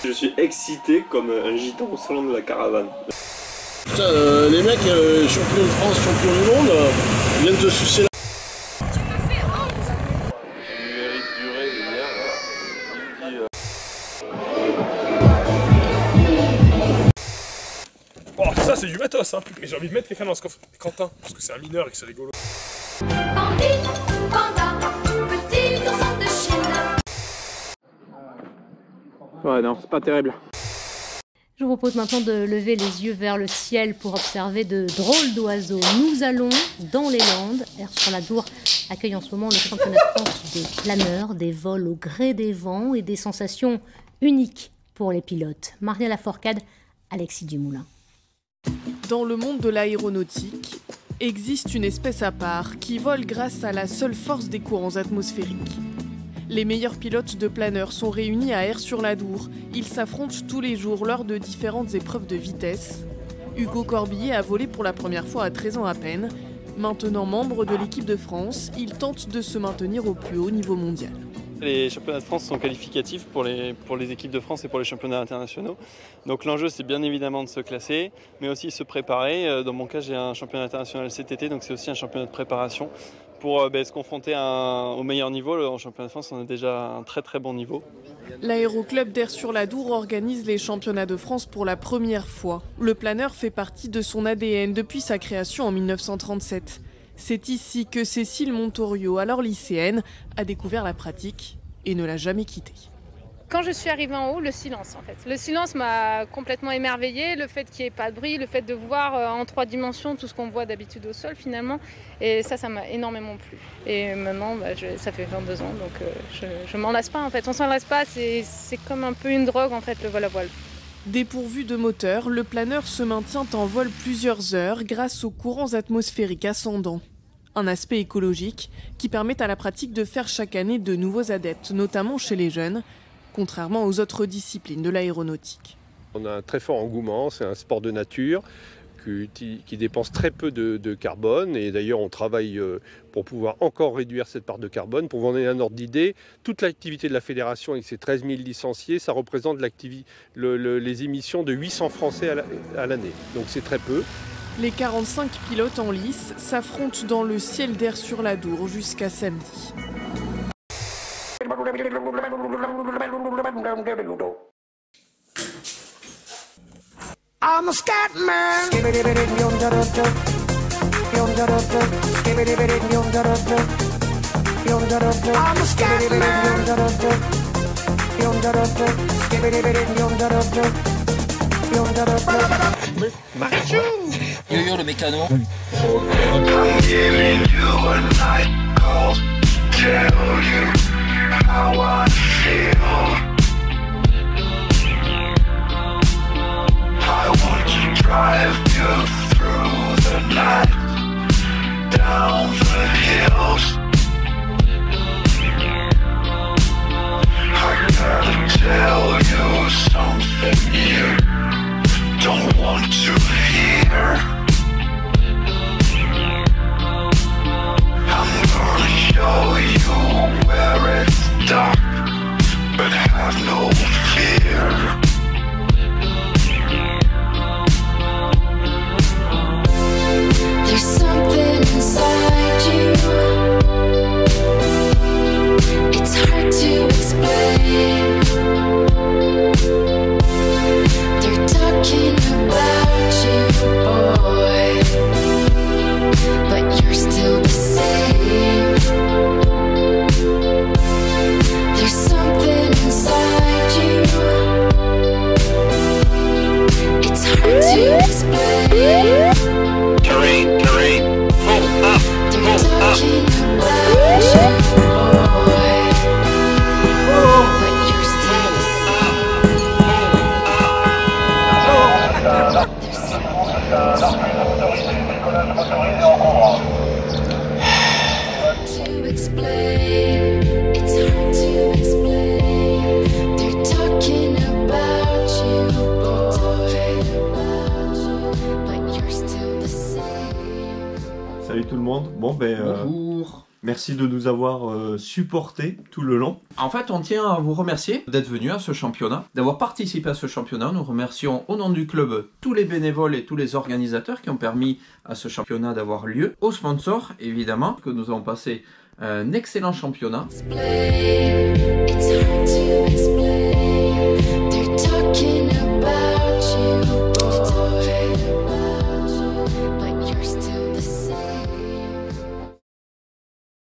Je suis excité comme un gitan au salon de la caravane. Putain, les mecs, champions de France, champions du monde, ils viennent te sucer la... Oh, ça c'est du matos, hein. J'ai envie de mettre quelqu'un dans ce coffre. Quentin, parce que c'est un mineur et que c'est rigolo. Ouais, non, c'est pas terrible. Je vous propose maintenant de lever les yeux vers le ciel pour observer de drôles d'oiseaux. Nous allons dans les Landes. Air sur la Dour accueille en ce moment le championnat de France des planeurs, des vols au gré des vents et des sensations uniques pour les pilotes. Maria Laforcade, Alexis Dumoulin. Dans le monde de l'aéronautique, existe une espèce à part qui vole grâce à la seule force des courants atmosphériques. Les meilleurs pilotes de planeurs sont réunis à Air-sur-la-Dour. Ils s'affrontent tous les jours lors de différentes épreuves de vitesse. Hugo Corbillet a volé pour la première fois à 13 ans à peine. Maintenant membre de l'équipe de France, il tente de se maintenir au plus haut niveau mondial. Les championnats de France sont qualificatifs pour les équipes de France et pour les championnats internationaux. Donc l'enjeu, c'est bien évidemment de se classer, mais aussi se préparer. Dans mon cas, j'ai un championnat international cet été, donc c'est aussi un championnat de préparation pour se confronter au meilleur niveau. En championnat de France, on a déjà un très très bon niveau. L'aéroclub d'Air-sur-la-Dour organise les championnats de France pour la première fois. Le planeur fait partie de son ADN depuis sa création en 1937. C'est ici que Cécile Montorio, alors lycéenne, a découvert la pratique et ne l'a jamais quittée. Quand je suis arrivée en haut, le silence en fait. Le silence m'a complètement émerveillée, le fait qu'il n'y ait pas de bruit, le fait de voir en 3 dimensions tout ce qu'on voit d'habitude au sol finalement. Et ça m'a énormément plu. Et maintenant, ça fait 22 ans, donc je m'en lasse pas en fait. On s'en lasse pas, c'est comme un peu une drogue en fait, le vol à voile. Dépourvu de moteur, le planeur se maintient en vol plusieurs heures grâce aux courants atmosphériques ascendants. Un aspect écologique qui permet à la pratique de faire chaque année de nouveaux adeptes, notamment chez les jeunes, contrairement aux autres disciplines de l'aéronautique. On a un très fort engouement, c'est un sport de nature qui dépense très peu de carbone et d'ailleurs on travaille pour pouvoir encore réduire cette part de carbone. Pour vous donner un ordre d'idée, toute l'activité de la fédération avec ses 13 000 licenciés, ça représente les émissions de 800 Français à l'année, donc c'est très peu. Les 45 pilotes en lice s'affrontent dans le ciel d'Air-sur-la-Dour jusqu'à samedi. I'm a scat man. I'm a scat man. Yo-yo le mécano. I'm giving you a night call to tell you how I feel. I want to drive you through the night, down the hills. I gotta tell you something you don't want to hear. I'm gonna show you where it's dark, but have no fear. There's something inside you. It's hard to explain. They're talking about you, boy, but you're still the same. There's something inside you. It's hard to explain. Terrain, pull up, pull up. To still the same. Salut tout le monde. Bon Bonjour. merci de nous avoir supportés tout le long. En fait, on tient à vous remercier d'être venu à ce championnat, d'avoir participé à ce championnat. Nous remercions au nom du club tous les bénévoles et tous les organisateurs qui ont permis à ce championnat d'avoir lieu. Aux sponsors, évidemment, que nous avons passé un excellent championnat. It's